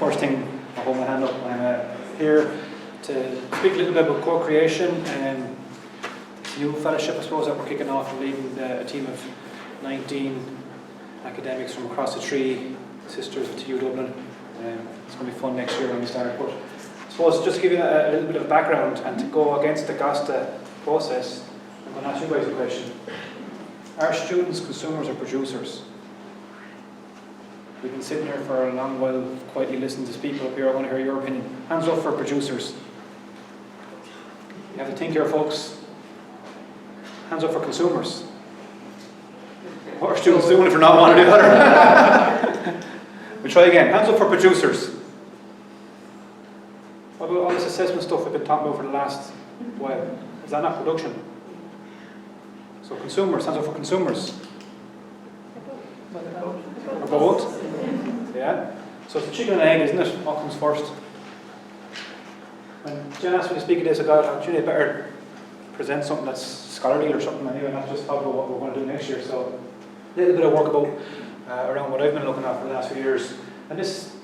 first thing, I'll hold my hand up. I'm here to speak a little bit about co-creation and this new fellowship, I suppose, that we're kicking off and leading a team of 19 academics from across the three sisters at TU Dublin. It's going to be fun next year when we start. But I suppose just to give you a little bit of background and to go against the GOSTA process, I'm going to ask you guys a question. Are students consumers or producers? We've been sitting here for a long while, quietly listening to people up here. I want to hear your opinion. Hands up for producers. You have to think here, folks. Hands up for consumers. What are students doing if they're not one or the other? We'll try again. Hands up for producers. What about all this assessment stuff we've been talking about for the last while? Is that not production? So consumers, hands up for consumers. Or both? Yeah. So it's a chicken and egg, isn't it? What comes first? When Jen asked me to speak at this, I got an opportunity to better present something that's scholarly or something anyway, not just talk about what we're going to do next year. So a little bit of work about around what I've been looking at for the last few years. And this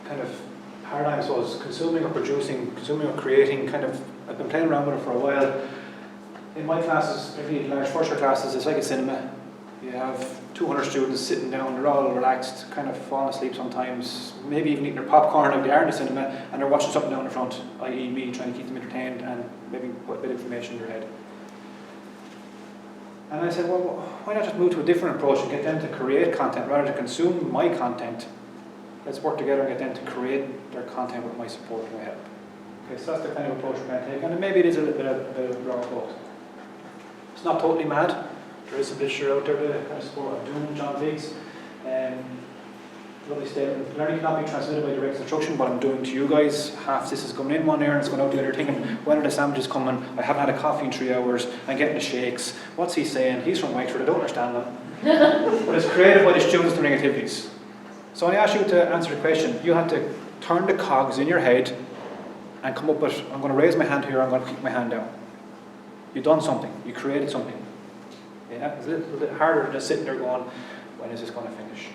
kind of paradigm, I suppose, consuming or producing, consuming or creating, kind of, I've been playing around with it for a while. In my classes, particularly large first year classes, it's like a cinema. You have 200 students sitting down, they're all relaxed, kind of falling asleep sometimes, maybe even eating their popcorn like they are in the cinema, and they're watching something down the front, i.e. me trying to keep them entertained and maybe put a bit of information in their head. And I said, well, why not just move to a different approach and get them to create content rather than consume my content? Let's work together and get them to create their content with my support and my help. Okay, so that's the kind of approach we're going to take, and maybe it is a little bit of raw both. It's not totally mad. There is some literature out there to kind of support what I'm doing. John Viggs, lovely statement. Learning cannot be transmitted by direct instruction. What I'm doing to you guys, half this is coming in one ear and it's going out the other, thinking, when are the sandwiches coming? I haven't had a coffee in 3 hours. I'm getting the shakes. What's he saying? He's from Wexford. I don't understand them. But it's created by the students doing activities. So when I ask you to answer the question, you have to turn the cogs in your head and come up with, I'm going to raise my hand here, I'm going to keep my hand down. You've done something. You created something. Yeah, it's a little bit harder than just sitting there going, when is this going to finish?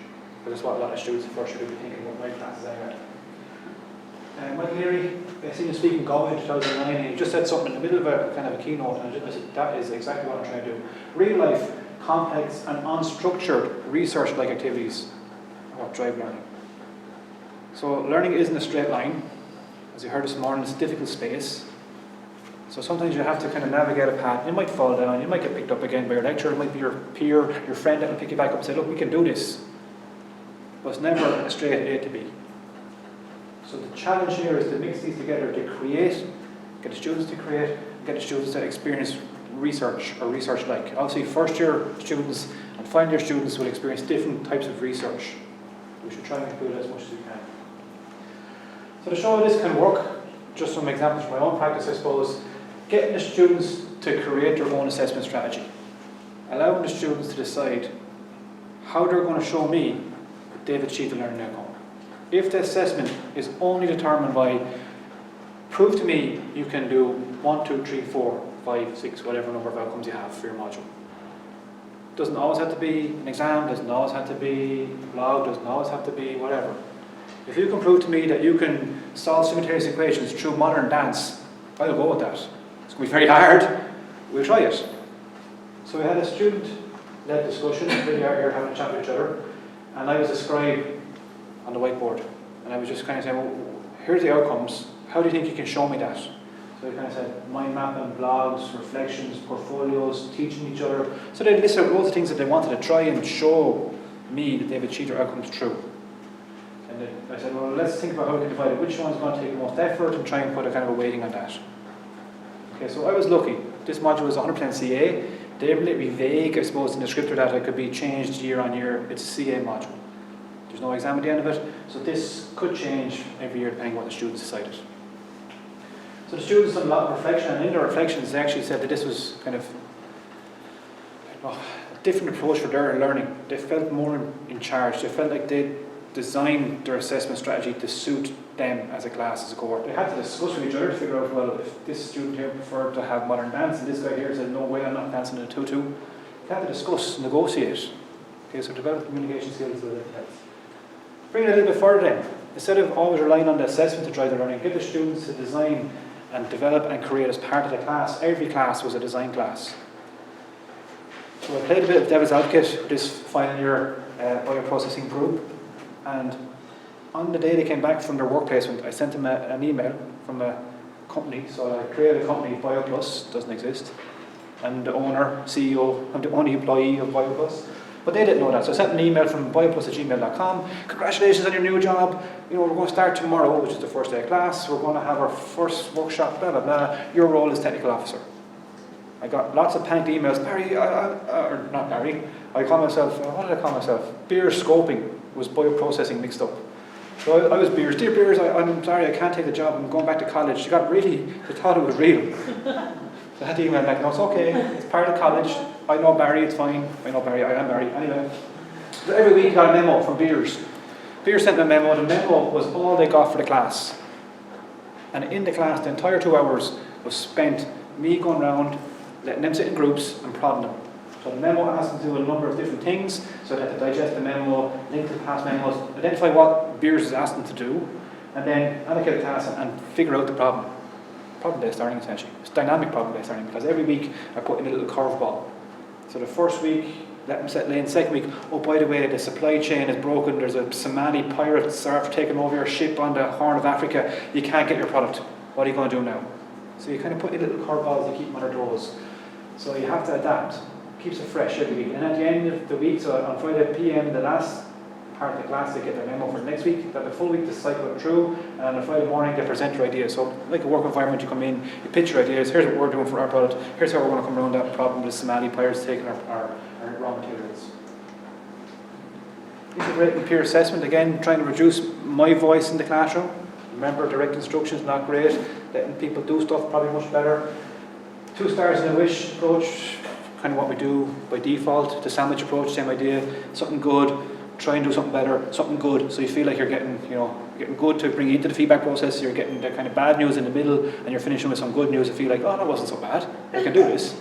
But that's what a lot of students at first should be thinking about my classes anyway. Michael Leary, I seen him speak in Galway in 2009, and he just said something in the middle of a kind of a keynote, and I said, that is exactly what I'm trying to do. Real life, complex and unstructured research-like activities are what drive learning. So learning isn't a straight line. As you heard this morning, it's a difficult space. So sometimes you have to kind of navigate a path. You might fall down, you might get picked up again by your lecturer, it might be your peer, your friend that will pick you back up and say, look, we can do this. But it's never a straight A to B. So the challenge here is to mix these together, to create, get the students to create, get the students to experience research or research-like. Obviously first year students and final year students will experience different types of research. We should try and include it as much as we can. So to show how this can work, just some examples from my own practice, I suppose. Getting the students to create their own assessment strategy. Allowing the students to decide how they're going to show me that they've achieved a learning outcome. If the assessment is only determined by, prove to me you can do 1, 2, 3, 4, 5, 6, whatever number of outcomes you have for your module. Doesn't always have to be an exam, doesn't always have to be a blog, doesn't always have to be whatever. If you can prove to me that you can solve simultaneous equations through modern dance, I'll go with that. It's going to be very hard. We'll try it. So we had a student-led discussion, really are here having a chat with each other, and I was a scribe on the whiteboard. And I was just kind of saying, well, here's the outcomes. How do you think you can show me that? So we kind of said, mind mapping, blogs, reflections, portfolios, teaching each other. So they listed out loads of things that they wanted to try and show me that they've achieved their outcomes through. And then I said, well, let's think about how we can divide it. Which one's going to take the most effort and try and put a kind of a weighting on that. Okay, so I was lucky. This module was 100% CA. Deliberately vague, I suppose, in the descriptor data could be changed year on year. It's a CA module. There's no exam at the end of it. So this could change every year depending on what the students decided. So the students did a lot of reflection, and in their reflections they actually said that this was kind of a different approach for their learning. They felt more in charge. They felt like they designed their assessment strategy to suit them as a class, as a cohort. They had to discuss with each other to figure out, well, if this student here preferred to have modern dance and this guy here said, no way, I'm not dancing in a tutu. They had to discuss, negotiate. Okay, so develop communication skills with it. Bring it a little bit further then. Instead of always relying on the assessment to drive the learning, give the students to design and develop and create as part of the class. Every class was a design class. So I played a bit of devil's advocate with this final year bioprocessing group, and on the day they came back from their work placement, I sent them an email from a company. So I created a company, BioPlus, doesn't exist, and the owner, CEO, I'm the only employee of BioPlus. But they didn't know that, so I sent an email from bioplus@gmail.com. Congratulations on your new job. You know, we're going to start tomorrow, which is the first day of class. We're going to have our first workshop, blah, blah, blah. Your role is technical officer. I got lots of panicked emails. Barry, or not Barry, I call myself, what did I call myself? Beer scoping was bioprocessing mixed up. So I was Beers. Dear Beers, I'm sorry, I can't take the job. I'm going back to college. They thought it was real. So I had to email back, no, it's okay. It's part of college. I know Barry, it's fine. I know Barry, I am Barry. Anyway, so every week I got a memo from Beers. Beers sent me a memo. The memo was all they got for the class. And in the class, the entire 2 hours was spent me going around, letting them sit in groups and prodding them. So the memo asked them to do a number of different things. So they had to digest the memo, link to past memos, identify what Beers has asked them to do, and then allocate a task and figure out the problem. Problem-based learning, essentially. It's dynamic problem-based learning, because every week I put in a little curveball. So the first week, let them settle in. Second week, oh, by the way, the supply chain is broken. There's a Somali pirate surf taking over your ship on the Horn of Africa. You can't get your product. What are you going to do now? So you kind of put in little curveballs to keep them on their toes. So you have to adapt. Keeps it fresh every week. And at the end of the week, so on Friday PM, the last part of the class, they get their memo for the next week. They have a full week to cycle it through, and on Friday morning they present your ideas. So like a work environment, you come in, you pitch your ideas, here's what we're doing for our product, here's how we're going to come around that problem with Somali pirates taking our raw materials. Integrating peer assessment, again, trying to reduce my voice in the classroom. Remember, direct instruction is not great. Letting people do stuff, probably much better. 2 stars in a wish approach, kind of what we do by default. The sandwich approach, same idea. Something good, try and do something better, something good, so you feel like you're getting, getting good to bring you into the feedback process. You're getting the kind of bad news in the middle, and you're finishing with some good news. You feel like, oh, that wasn't so bad. I can do this.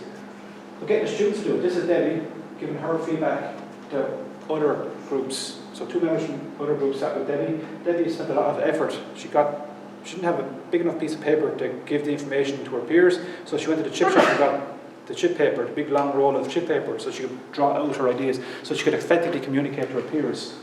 But getting the students to do it. This is Debbie giving her feedback to other groups. So 2 members from other groups sat with Debbie. Debbie spent a lot of effort. She didn't have a big enough piece of paper to give the information to her peers, so she went to the chip shop and got the chip paper, the big long roll of chip paper, so she could draw out her ideas, so she could effectively communicate to her peers.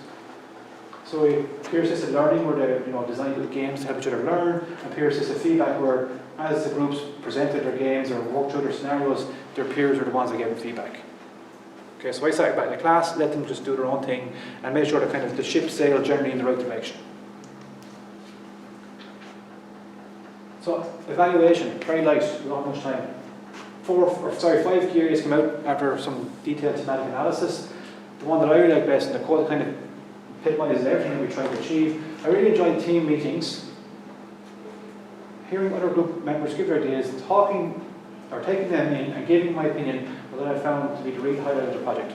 So peer-assisted learning, where they design little games to help each other learn, and peer-assisted feedback, where as the groups presented their games or worked through their scenarios, their peers were the ones that gave them feedback. Okay, so I sat back in the class, let them just do their own thing, and made sure that kind of the ship sailed generally in the right direction. So evaluation, very light, we don't have much time. 5 key areas came out after some detailed thematic analysis. The one that I really like best, and the code kind of epitomizes everything that we try to achieve. I really enjoyed team meetings, hearing other group members give their ideas, talking or taking them in and giving my opinion was what I found to be the real highlight of the project.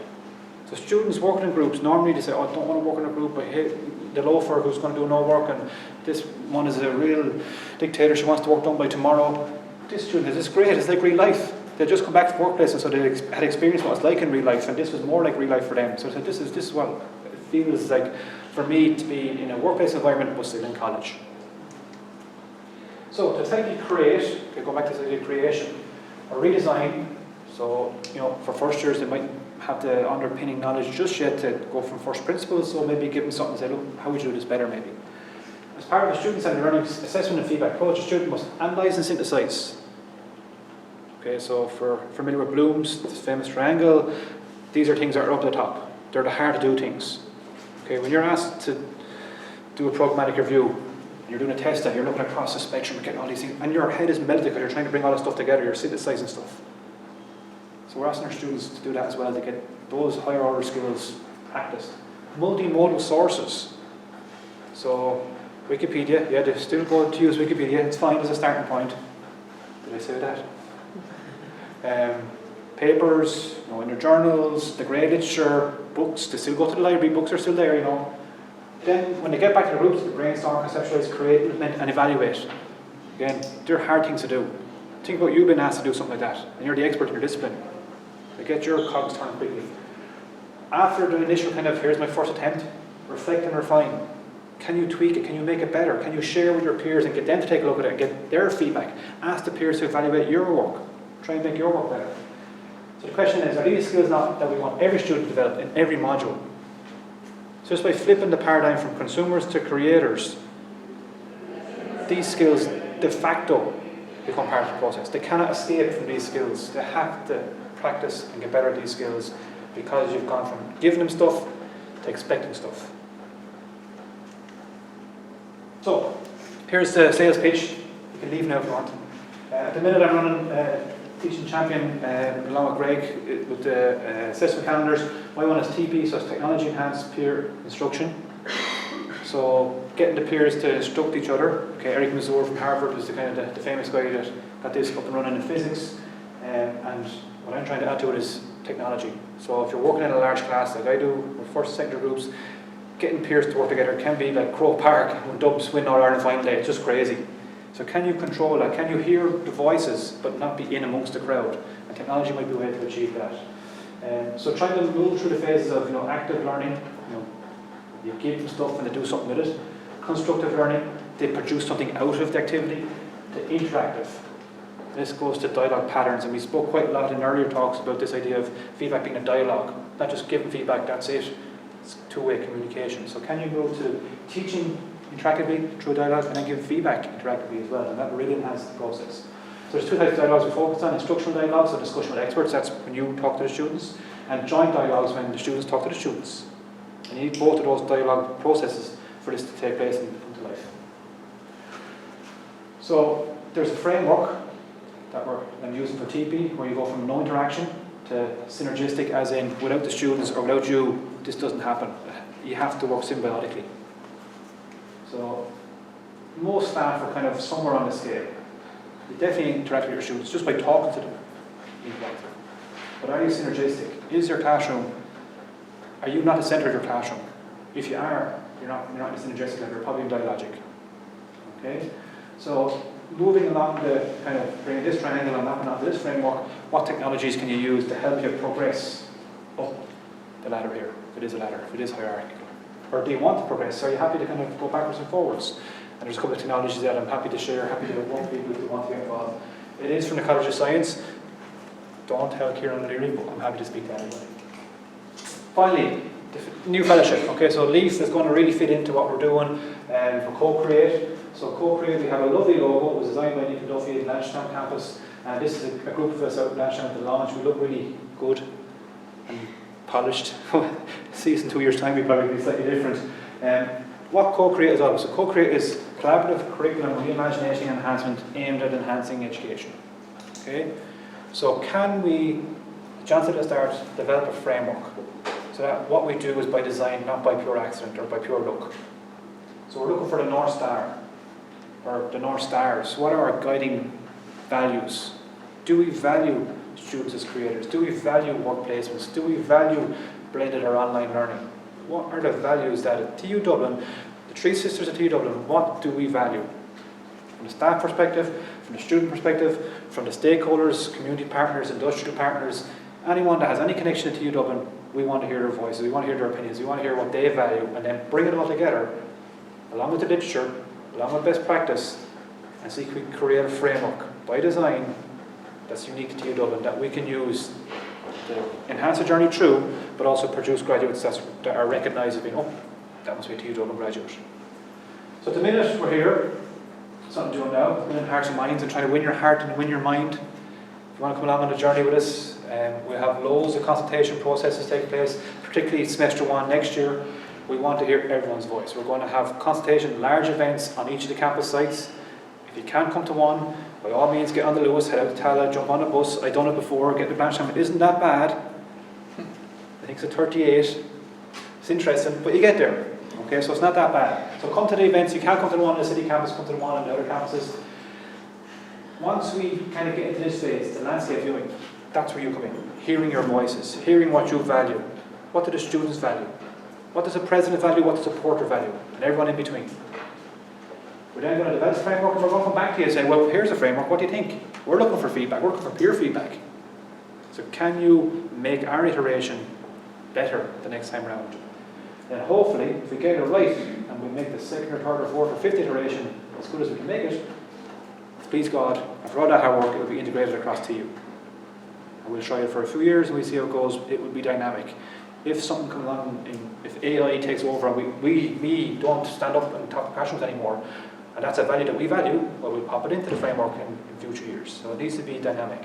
So students working in groups, normally they say, oh, I don't want to work in a group, I hate the loafer who's going to do no work, and this one is a real dictator, she wants to work done by tomorrow. This student, this is great, it's like real life. They just come back from workplace, and so they had experienced what it's like in real life, and this was more like real life for them. So I said, this is what it feels like for me to be in a workplace environment, but still in college. So to effectively create, okay, go back to this idea of creation, or redesign. So for first years they might have the underpinning knowledge just yet to go from first principles. So maybe give them something and say, look, how would you do this better maybe? As part of the student-centered learning assessment and feedback approach, the student must analyse and synthesize. Okay, so for familiar with Bloom's, this famous triangle, these are things that are up at the top. They're the hard to do things. Okay, when you're asked to do a programmatic review, you're doing a test and you're looking across the spectrum and getting all these things, and your head is melted because you're trying to bring all this stuff together, you're synthesizing stuff. So we're asking our students to do that as well, to get those higher order skills practiced. Multimodal sources. So Wikipedia, yeah, they still go to use Wikipedia, it's fine as a starting point. Did I say that? Papers, in your journals, the grade literature, books, they still go to the library, books are still there, Then when they get back to the groups, they brainstorm, conceptualize, create, implement and evaluate. Again, they're hard things to do. Think about you being asked to do something like that, and you're the expert in your discipline. They get your cogs turned quickly. After the initial kind of, here's my first attempt, reflect and refine. Can you tweak it? Can you make it better? Can you share with your peers and get them to take a look at it and get their feedback? Ask the peers to evaluate your work. Try and make your work better. So the question is, are these skills not that we want every student to develop in every module? So just by flipping the paradigm from consumers to creators, these skills de facto become part of the process. They cannot escape from these skills. They have to practice and get better at these skills because you've gone from giving them stuff to expecting stuff. So, here's the sales pitch. You can leave now if you want. At the minute I'm running Teaching Champion along with Greg with the assessment calendars. My one is TP, so it's Technology Enhanced Peer Instruction. So getting the peers to instruct each other. Okay, Eric Mazur from Harvard was the kind of the famous guy that got this up and running in physics. And what I'm trying to add to it is technology. So if you're working in a large class like I do, with first and secondary groups, getting peers to work together can be like Croke Park when Dubs win All Ireland final day. It's just crazy. So can you control that? Can you hear the voices but not be in amongst the crowd? And technology might be a way to achieve that. So trying to move through the phases of active learning. You give them stuff and they do something with it. Constructive learning, they produce something out of the activity. To interactive. This goes to dialogue patterns, and we spoke quite a lot in earlier talks about this idea of feedback being a dialogue, not just giving feedback, that's it. It's two-way communication. So can you go to teaching interactively through dialogue and then give feedback interactively as well, and that really enhances the process. So there's two types of dialogues we focus on: instructional dialogues, so discussion with experts, that's when you talk to the students, and joint dialogues when the students talk to the students. And you need both of those dialogue processes for this to take place and come to life. So there's a framework that I'm using for TP, where you go from no interaction to synergistic, as in without the students or without you, this doesn't happen. You have to work symbiotically. So most staff are kind of somewhere on the scale. You definitely interact with your students just by talking to them. But are you synergistic? Is your classroom, are you not the centre of your classroom? If you are, you're not synergistic, you're probably dialogic. Okay? So moving along the kind of bringing this triangle and mapping onto this framework, what technologies can you use to help you progress up the ladder here? If it is a ladder, if it is hierarchical. Or do you want to progress? Are you happy to kind of go backwards and forwards? And there's a couple of technologies that I'm happy to share, happy to work with people who want to get involved. It is from the College of Science. Don't tell Kieran O'Leary, but I'm happy to speak to anybody. Finally, the new fellowship. Okay, so LEAF is going to really fit into what we're doing for Co-Create. So Co-Create, we have a lovely logo. It was designed by Nick Duffy at Blanchetown campus. And this is a group of us out at Blanchetown at the launch. We look really good and polished. See us in 2 years' time, we'll probably be slightly different. What Co-Create is all about? So Co-Create is collaborative curriculum reimagining and enhancement aimed at enhancing education. Okay? So can we, John said at the start, develop a framework? So that what we do is by design, not by pure accident or by pure luck. So we're looking for the North Star, or the North Stars. What are our guiding values? Do we value students as creators? Do we value work placements? Do we value blended or online learning? What are the values that at TU Dublin, the three sisters at TU Dublin, what do we value? From the staff perspective, from the student perspective, from the stakeholders, community partners, industrial partners, anyone that has any connection to TU Dublin, we want to hear their voices, we want to hear their opinions, we want to hear what they value, and then bring it all together, along with the literature, along with best practice, and see if we can create a framework by design that's unique to TU Dublin that we can use to enhance the journey through, but also produce graduates that are recognised as being, oh, that must be a TU Dublin graduate. So at the minute we're here, something doing now, winning hearts and minds and trying to win your heart and win your mind. If you want to come along on the journey with us, we have loads of consultation processes taking place, particularly semester 1 next year. We want to hear everyone's voice. We're going to have consultation, large events on each of the campus sites. If you can't come to one, by all means get on the Lewis, head out to Tala, jump on a bus. I've done it before, get to Blanchetown. It isn't that bad. I think it's a 38. It's interesting, but you get there. Okay, so it's not that bad. So come to the events. You can't come to the one on the city campus, come to the one on the other campuses. Once we kind of get into this phase, the landscape viewing, that's where you come in. Hearing your voices, hearing what you value. What do the students value? What does the president value? What does the porter value? And everyone in between. We're then going to develop a framework and we're going to come back to you and say, well, here's a framework, what do you think? We're looking for feedback, we're looking for peer feedback. So can you make our iteration better the next time around? And hopefully, if we get it right, and we make the second or third or fourth or fifth iteration as good as we can make it, please God, after all that hard work, it will be integrated across TU. And we'll try it for a few years and we'll see how it goes. It will be dynamic. If something comes along, if AI takes over and we don't stand up and talk classrooms anymore, and that's a value that we value, well, we'll pop it into the framework in future years. So it needs to be dynamic.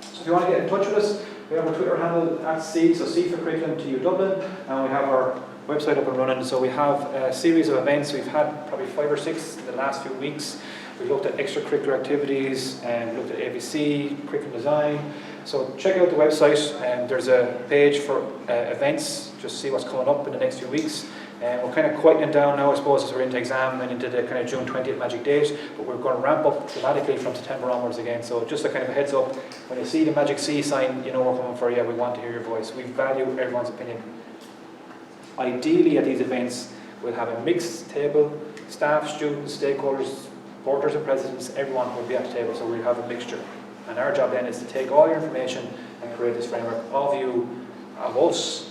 So if you want to get in touch with us, we have our Twitter handle @C, so C for Curriculum TU Dublin, and we have our website up and running. So we have a series of events. We've had probably 5 or 6 in the last few weeks. We've looked at extracurricular activities, and looked at ABC, curriculum design. So check out the website, and there's a page for events, just see what's coming up in the next few weeks. We're kind of quieting down now, I suppose, as we're into exam and into the kind of June 20th magic date, but we're going to ramp up dramatically from September onwards again. So just a kind of a heads up, when you see the magic C sign, you know we're coming for you. We want to hear your voice. We value everyone's opinion. Ideally at these events, we'll have a mixed table, staff, students, stakeholders, porters and presidents, everyone will be at the table, so we'll have a mixture. And our job then is to take all your information and create this framework of you, of us,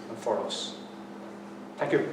and for us. Thank you.